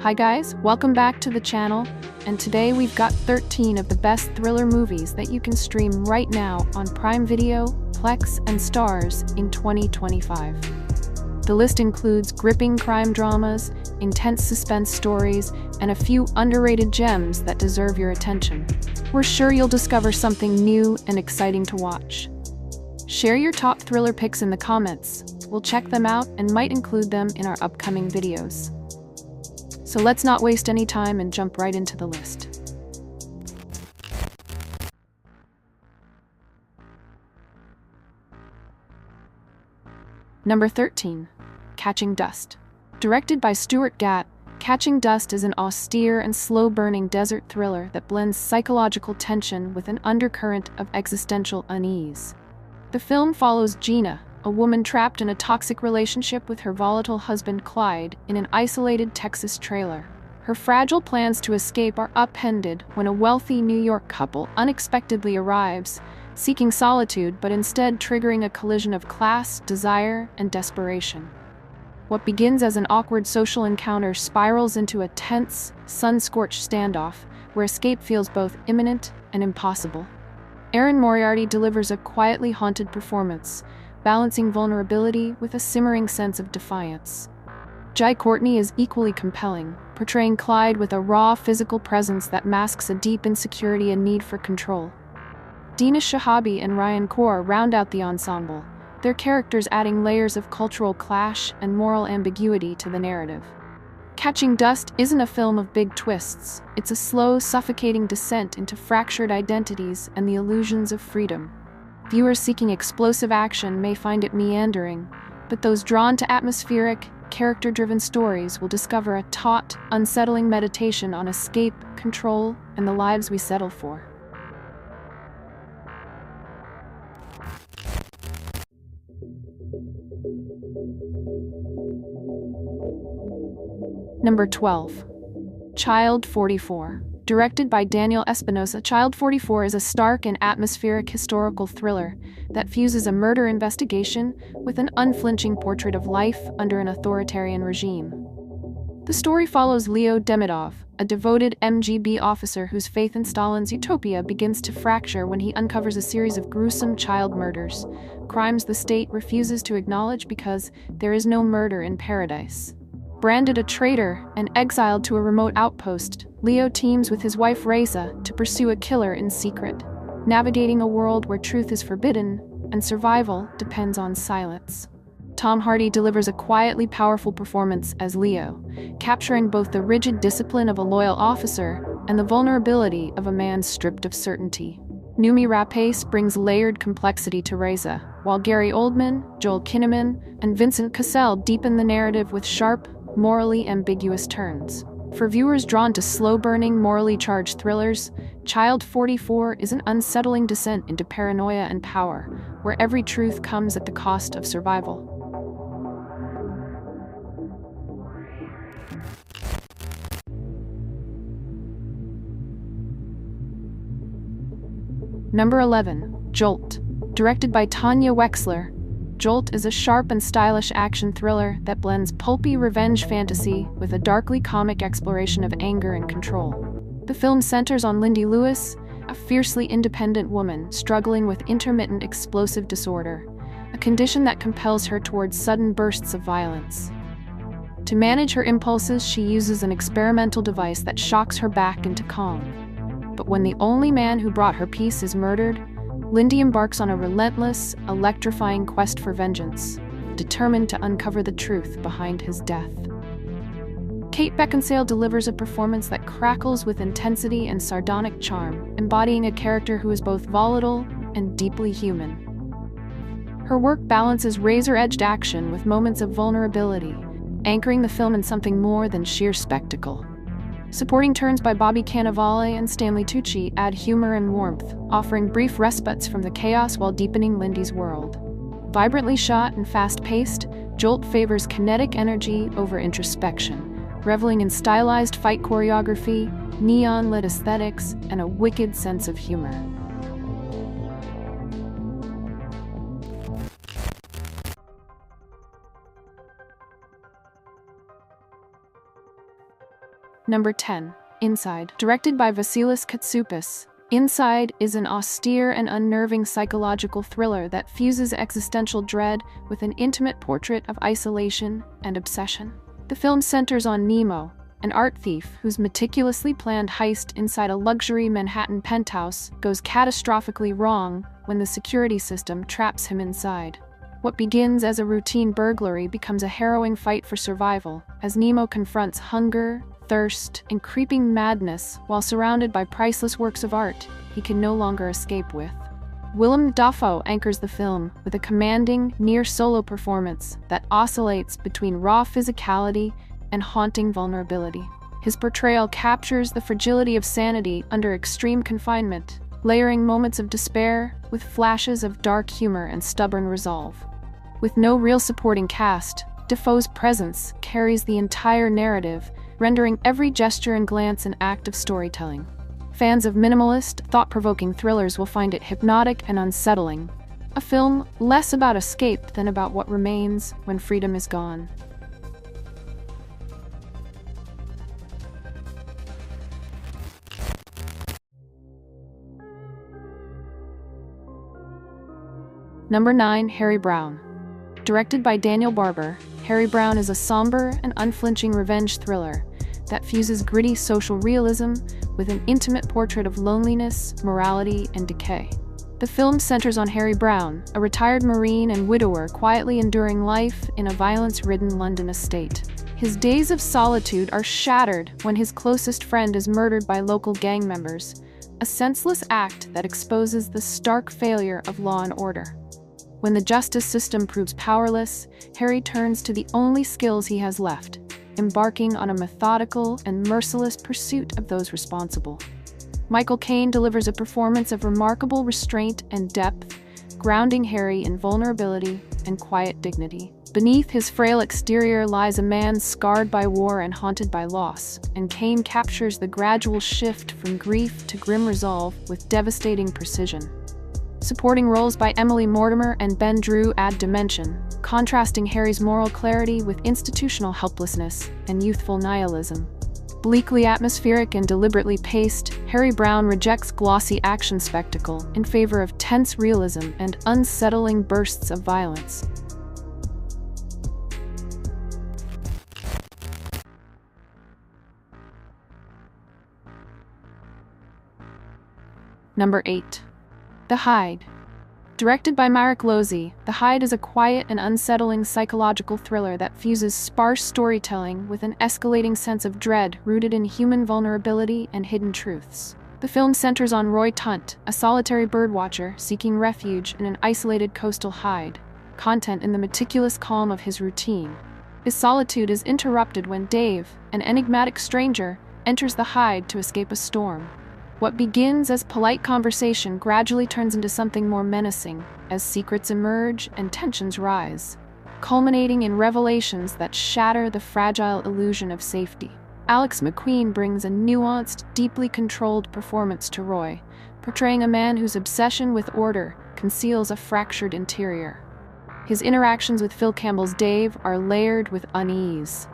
Hi guys, welcome back to the channel, and today we've got 13 of the best thriller movies that you can stream right now on Prime Video, Plex, and Starz in 2025. The list includes gripping crime dramas, intense suspense stories, and a few underrated gems that deserve your attention. We're sure you'll discover something new and exciting to watch. Share your top thriller picks in the comments. We'll check them out and might include them in our upcoming videos. So let's not waste any time and jump right into the list. Number 13. Catching Dust. Directed by Stuart Gatt, Catching Dust is an austere and slow-burning desert thriller that blends psychological tension with an undercurrent of existential unease. The film follows Gina, a woman trapped in a toxic relationship with her volatile husband Clyde in an isolated Texas trailer. Her fragile plans to escape are upended when a wealthy New York couple unexpectedly arrives, seeking solitude but instead triggering a collision of class, desire, and desperation. What begins as an awkward social encounter spirals into a tense, sun-scorched standoff where escape feels both imminent and impossible. Erin Moriarty delivers a quietly haunted performance, balancing vulnerability with a simmering sense of defiance. Jai Courtney is equally compelling, portraying Clyde with a raw physical presence that masks a deep insecurity and need for control. Dina Shahabi and Ryan Kaur round out the ensemble, their characters adding layers of cultural clash and moral ambiguity to the narrative. Catching Dust isn't a film of big twists. It's a slow, suffocating descent into fractured identities and the illusions of freedom. Viewers seeking explosive action may find it meandering, but those drawn to atmospheric, character-driven stories will discover a taut, unsettling meditation on escape, control, and the lives we settle for. Number 12. Child 44. Directed by Daniel Espinosa, Child 44 is a stark and atmospheric historical thriller that fuses a murder investigation with an unflinching portrait of life under an authoritarian regime. The story follows Leo Demidov, a devoted MGB officer whose faith in Stalin's utopia begins to fracture when he uncovers a series of gruesome child murders, crimes the state refuses to acknowledge because there is no murder in paradise. Branded a traitor and exiled to a remote outpost, Leo teams with his wife Reza to pursue a killer in secret, navigating a world where truth is forbidden and survival depends on silence. Tom Hardy delivers a quietly powerful performance as Leo, capturing both the rigid discipline of a loyal officer and the vulnerability of a man stripped of certainty. Noomi Rapace brings layered complexity to Reza, while Gary Oldman, Joel Kinnaman, and Vincent Cassel deepen the narrative with sharp, morally ambiguous turns. For viewers drawn to slow-burning, morally charged thrillers, Child 44 is an unsettling descent into paranoia and power, where every truth comes at the cost of survival. Number 11. Jolt. Directed by Tanya Wexler, Jolt is a sharp and stylish action thriller that blends pulpy revenge fantasy with a darkly comic exploration of anger and control. The film centers on Lindy Lewis, a fiercely independent woman struggling with intermittent explosive disorder, a condition that compels her towards sudden bursts of violence. To manage her impulses, she uses an experimental device that shocks her back into calm. But when the only man who brought her peace is murdered, Lindy embarks on a relentless, electrifying quest for vengeance, determined to uncover the truth behind his death. Kate Beckinsale delivers a performance that crackles with intensity and sardonic charm, embodying a character who is both volatile and deeply human. Her work balances razor-edged action with moments of vulnerability, anchoring the film in something more than sheer spectacle. Supporting turns by Bobby Cannavale and Stanley Tucci add humor and warmth, offering brief respites from the chaos while deepening Lindy's world. Vibrantly shot and fast-paced, Jolt favors kinetic energy over introspection, reveling in stylized fight choreography, neon-lit aesthetics, and a wicked sense of humor. Number 10. Inside. Directed by Vasilis Katsoupas. Inside is an austere and unnerving psychological thriller that fuses existential dread with an intimate portrait of isolation and obsession. The film centers on Nemo, an art thief whose meticulously planned heist inside a luxury Manhattan penthouse goes catastrophically wrong when the security system traps him inside. What begins as a routine burglary becomes a harrowing fight for survival as Nemo confronts hunger, thirst, and creeping madness while surrounded by priceless works of art he can no longer escape with. Willem Dafoe anchors the film with a commanding, near-solo performance that oscillates between raw physicality and haunting vulnerability. His portrayal captures the fragility of sanity under extreme confinement, layering moments of despair with flashes of dark humor and stubborn resolve. With no real supporting cast, Dafoe's presence carries the entire narrative, rendering every gesture and glance an act of storytelling. Fans of minimalist, thought-provoking thrillers will find it hypnotic and unsettling, a film less about escape than about what remains when freedom is gone. Number 9. Harry Brown. Directed by Daniel Barber, Harry Brown is a somber and unflinching revenge thriller that fuses gritty social realism with an intimate portrait of loneliness, morality, and decay. The film centers on Harry Brown, a retired Marine and widower quietly enduring life in a violence-ridden London estate. His days of solitude are shattered when his closest friend is murdered by local gang members, a senseless act that exposes the stark failure of law and order. When the justice system proves powerless, Harry turns to the only skills he has left, embarking on a methodical and merciless pursuit of those responsible. Michael Caine delivers a performance of remarkable restraint and depth, grounding Harry in vulnerability and quiet dignity. Beneath his frail exterior lies a man scarred by war and haunted by loss, and Caine captures the gradual shift from grief to grim resolve with devastating precision. Supporting roles by Emily Mortimer and Ben Drew add dimension, contrasting Harry's moral clarity with institutional helplessness and youthful nihilism. Bleakly atmospheric and deliberately paced, Harry Brown rejects glossy action spectacle in favor of tense realism and unsettling bursts of violence. Number 8. The Hide. Directed by Marek Lozy, The Hide is a quiet and unsettling psychological thriller that fuses sparse storytelling with an escalating sense of dread rooted in human vulnerability and hidden truths. The film centers on Roy Tunt, a solitary birdwatcher seeking refuge in an isolated coastal hide, content in the meticulous calm of his routine. His solitude is interrupted when Dave, an enigmatic stranger, enters the hide to escape a storm. What begins as polite conversation gradually turns into something more menacing as secrets emerge and tensions rise, culminating in revelations that shatter the fragile illusion of safety. Alex McQueen brings a nuanced, deeply controlled performance to Roy, portraying a man whose obsession with order conceals a fractured interior. His interactions with Phil Campbell's Dave are layered with unease,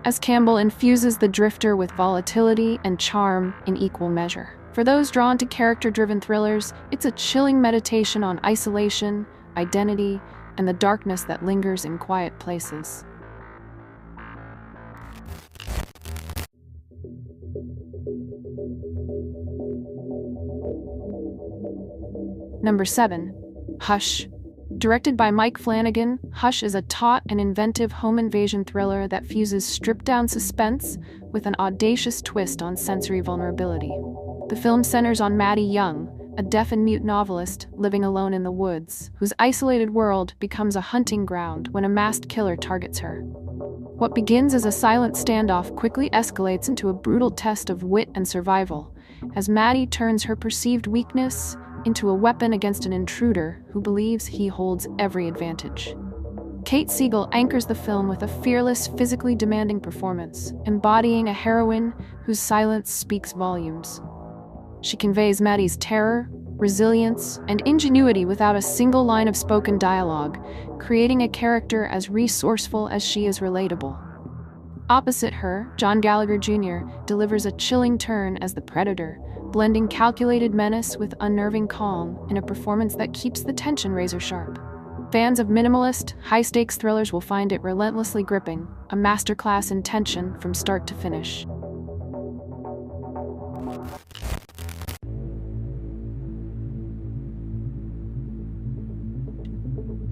as Campbell infuses the drifter with volatility and charm in equal measure. For those drawn to character-driven thrillers, it's a chilling meditation on isolation, identity, and the darkness that lingers in quiet places. Number 7. Hush. Directed by Mike Flanagan, Hush is a taut and inventive home invasion thriller that fuses stripped-down suspense with an audacious twist on sensory vulnerability. The film centers on Maddie Young, a deaf and mute novelist living alone in the woods, whose isolated world becomes a hunting ground when a masked killer targets her. What begins as a silent standoff quickly escalates into a brutal test of wit and survival, as Maddie turns her perceived weakness into a weapon against an intruder who believes he holds every advantage. Kate Siegel anchors the film with a fearless, physically demanding performance, embodying a heroine whose silence speaks volumes. She conveys Maddie's terror, resilience, and ingenuity without a single line of spoken dialogue, creating a character as resourceful as she is relatable. Opposite her, John Gallagher Jr. delivers a chilling turn as the Predator, blending calculated menace with unnerving calm in a performance that keeps the tension razor-sharp. Fans of minimalist, high-stakes thrillers will find it relentlessly gripping, a masterclass in tension from start to finish.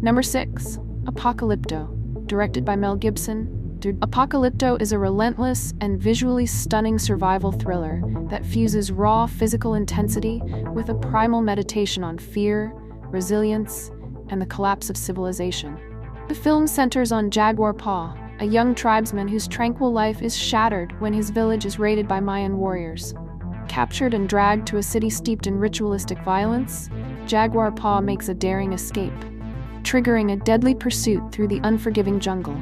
Number 6. Apocalypto, directed by Mel Gibson. Apocalypto is a relentless and visually stunning survival thriller that fuses raw physical intensity with a primal meditation on fear, resilience, and the collapse of civilization. The film centers on Jaguar Paw, a young tribesman whose tranquil life is shattered when his village is raided by Mayan warriors. Captured and dragged to a city steeped in ritualistic violence, Jaguar Paw makes a daring escape, triggering a deadly pursuit through the unforgiving jungle.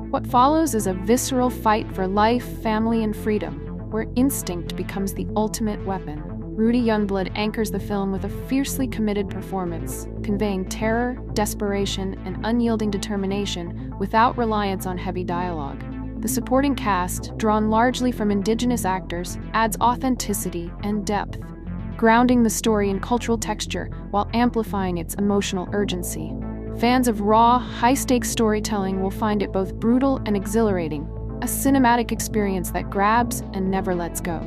What follows is a visceral fight for life, family, and freedom, where instinct becomes the ultimate weapon. Rudy Youngblood anchors the film with a fiercely committed performance, conveying terror, desperation, and unyielding determination without reliance on heavy dialogue. The supporting cast, drawn largely from indigenous actors, adds authenticity and depth, grounding the story in cultural texture while amplifying its emotional urgency. Fans of raw, high-stakes storytelling will find it both brutal and exhilarating, a cinematic experience that grabs and never lets go.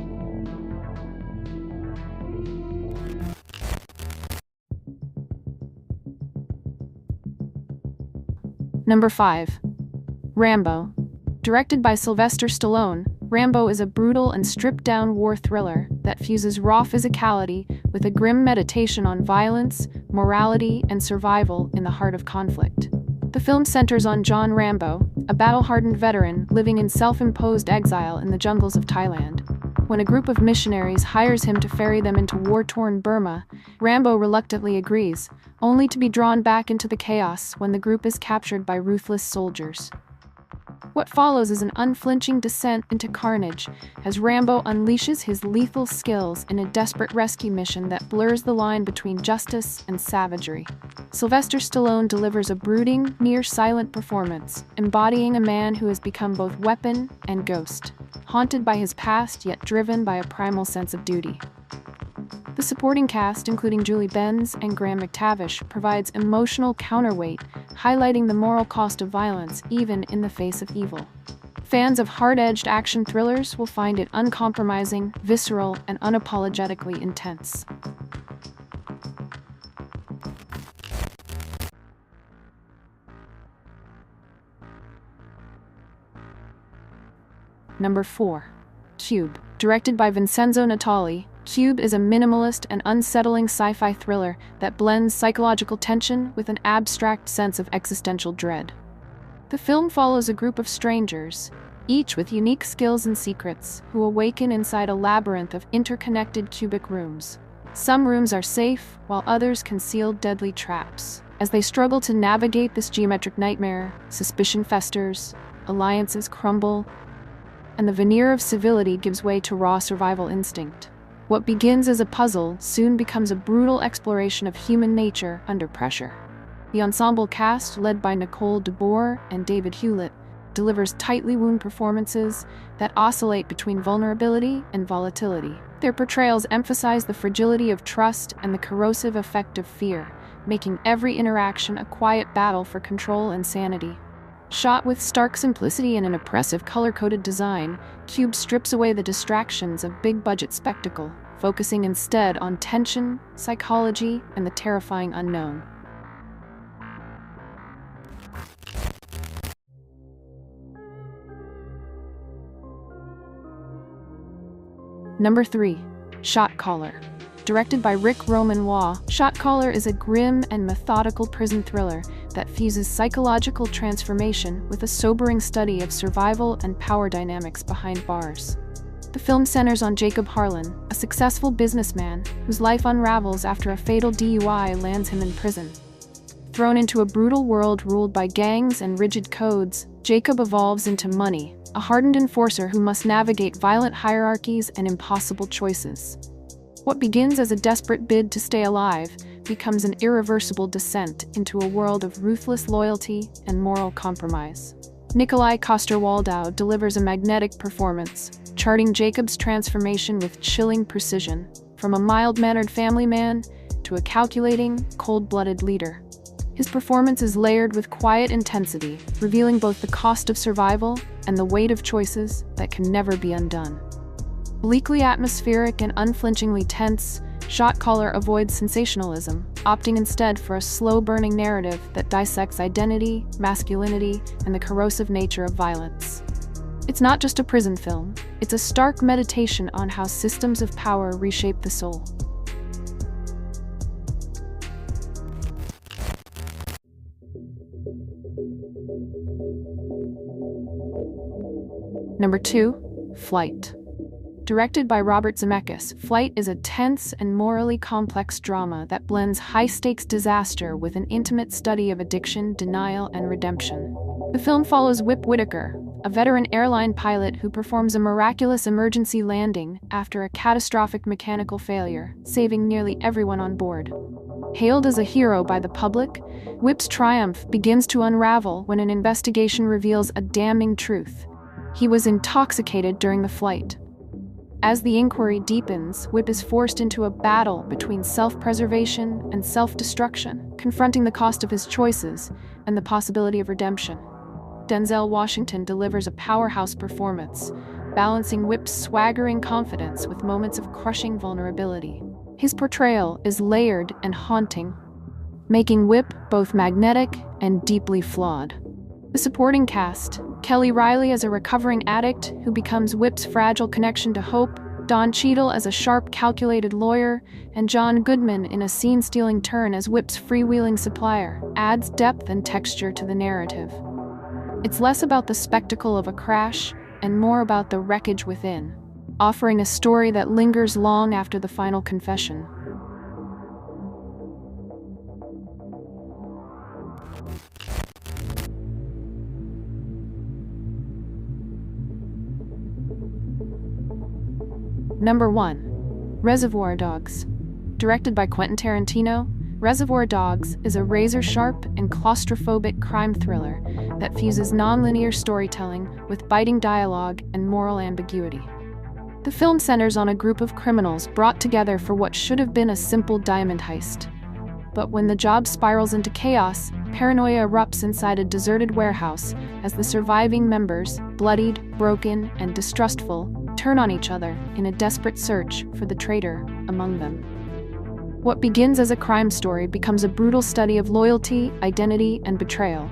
Number 5. Rambo. Directed by Sylvester Stallone, Rambo is a brutal and stripped-down war thriller that fuses raw physicality with a grim meditation on violence, morality, and survival in the heart of conflict. The film centers on John Rambo, a battle-hardened veteran living in self-imposed exile in the jungles of Thailand. When a group of missionaries hires him to ferry them into war-torn Burma, Rambo reluctantly agrees, only to be drawn back into the chaos when the group is captured by ruthless soldiers. What follows is an unflinching descent into carnage as Rambo unleashes his lethal skills in a desperate rescue mission that blurs the line between justice and savagery. Sylvester Stallone delivers a brooding, near-silent performance, embodying a man who has become both weapon and ghost, haunted by his past yet driven by a primal sense of duty. The supporting cast, including Julie Benz and Graham McTavish, provides emotional counterweight, highlighting the moral cost of violence even in the face of evil. Fans of hard-edged action thrillers will find it uncompromising, visceral, and unapologetically intense. Number 4. Cube. Directed by Vincenzo Natali, Cube is a minimalist and unsettling sci-fi thriller that blends psychological tension with an abstract sense of existential dread. The film follows a group of strangers, each with unique skills and secrets, who awaken inside a labyrinth of interconnected cubic rooms. Some rooms are safe, while others conceal deadly traps. As they struggle to navigate this geometric nightmare, suspicion festers, alliances crumble, and the veneer of civility gives way to raw survival instinct. What begins as a puzzle soon becomes a brutal exploration of human nature under pressure. The ensemble cast, led by Nicole DeBoer and David Hewlett, delivers tightly wound performances that oscillate between vulnerability and volatility. Their portrayals emphasize the fragility of trust and the corrosive effect of fear, making every interaction a quiet battle for control and sanity. Shot with stark simplicity and an oppressive color-coded design, Cube strips away the distractions of big-budget spectacle, focusing instead on tension, psychology, and the terrifying unknown. Number 3. Shot Caller. Directed by Rick Roman-Waugh, Shot Caller is a grim and methodical prison thriller that fuses psychological transformation with a sobering study of survival and power dynamics behind bars. The film centers on Jacob Harlan, a successful businessman whose life unravels after a fatal DUI lands him in prison. Thrown into a brutal world ruled by gangs and rigid codes, Jacob evolves into Money, a hardened enforcer who must navigate violent hierarchies and impossible choices. What begins as a desperate bid to stay alive becomes an irreversible descent into a world of ruthless loyalty and moral compromise. Nikolai Coster-Waldau delivers a magnetic performance, charting Jacob's transformation with chilling precision, from a mild-mannered family man to a calculating, cold-blooded leader. His performance is layered with quiet intensity, revealing both the cost of survival and the weight of choices that can never be undone. Bleakly atmospheric and unflinchingly tense, Shot Caller avoids sensationalism, opting instead for a slow-burning narrative that dissects identity, masculinity, and the corrosive nature of violence. It's not just a prison film, it's a stark meditation on how systems of power reshape the soul. Number 2, Flight. Directed by Robert Zemeckis, Flight is a tense and morally complex drama that blends high-stakes disaster with an intimate study of addiction, denial, and redemption. The film follows Whip Whitaker, a veteran airline pilot who performs a miraculous emergency landing after a catastrophic mechanical failure, saving nearly everyone on board. Hailed as a hero by the public, Whip's triumph begins to unravel when an investigation reveals a damning truth. He was intoxicated during the flight. As the inquiry deepens, Whip is forced into a battle between self-preservation and self-destruction, confronting the cost of his choices and the possibility of redemption. Denzel Washington delivers a powerhouse performance, balancing Whip's swaggering confidence with moments of crushing vulnerability. His portrayal is layered and haunting, making Whip both magnetic and deeply flawed. The supporting cast, Kelly Reilly as a recovering addict who becomes Whip's fragile connection to hope, Don Cheadle as a sharp, calculated lawyer, and John Goodman in a scene-stealing turn as Whip's freewheeling supplier, adds depth and texture to the narrative. It's less about the spectacle of a crash and more about the wreckage within, offering a story that lingers long after the final confession. Number 1. Reservoir Dogs. Directed by Quentin Tarantino, Reservoir Dogs is a razor-sharp and claustrophobic crime thriller that fuses nonlinear storytelling with biting dialogue and moral ambiguity. The film centers on a group of criminals brought together for what should have been a simple diamond heist. But when the job spirals into chaos, paranoia erupts inside a deserted warehouse as the surviving members, bloodied, broken, and distrustful, turn on each other in a desperate search for the traitor among them. What begins as a crime story becomes a brutal study of loyalty, identity, and betrayal.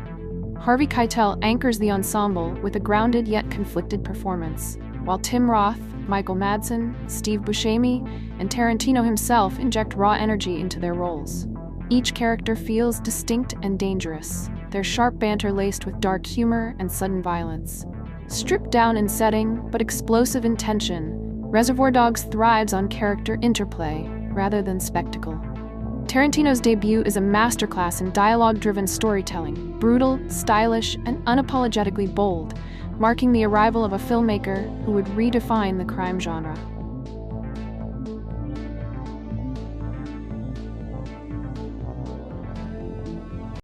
Harvey Keitel anchors the ensemble with a grounded yet conflicted performance, while Tim Roth, Michael Madsen, Steve Buscemi, and Tarantino himself inject raw energy into their roles. Each character feels distinct and dangerous, their sharp banter laced with dark humor and sudden violence. Stripped down in setting, but explosive in tension, Reservoir Dogs thrives on character interplay rather than spectacle. Tarantino's debut is a masterclass in dialogue-driven storytelling, brutal, stylish, and unapologetically bold, marking the arrival of a filmmaker who would redefine the crime genre.